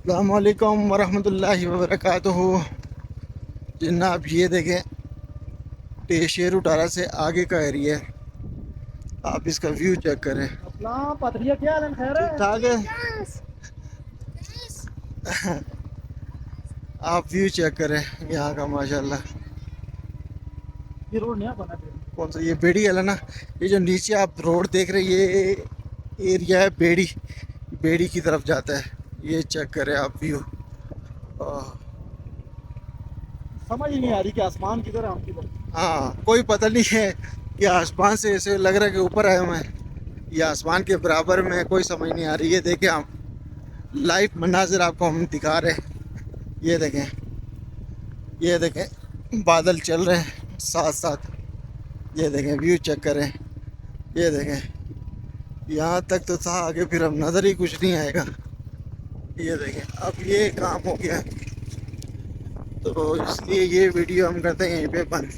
अस्सलाम वालेकुम वरहमतुल्लाहि वबरकातुहू। जनाब ये देखें पेशेर उटारा से आगे का एरिया है। आप इसका व्यू चेक करें। अपना पथरिया क्या हाल है? खैर ठीक है। ठाक है। आप व्यू चेक करें यहाँ का माशाल्लाह। ये रोड नया बना है। कौन सा ये बेड़ी वाला ना। ये जो नीचे आप रोड देख रहे हैं ये एरिया है बेड़ी। बेड़ी की तरफ जाता है। ये चेक करें आप व्यू। समझ ही नहीं आ रही कि आसमान किधर है हम किधर। हाँ कोई पता नहीं है कि आसमान से ऐसे लग रहा है कि ऊपर आए हुए हैं या आसमान के बराबर में है, कोई समझ नहीं आ रही। ये देखें आप लाइव मनाजिर आपको हम दिखा रहे हैं। ये देखें, ये देखें बादल चल रहे हैं साथ साथ। ये देखें व्यू चेक करें। ये देखें यहाँ तक तो था, आगे फिर अब नज़र ही कुछ नहीं आएगा। ये देखें अब ये काम हो गया है, तो इसलिए ये वीडियो हम करते हैं यहीं पे बंद।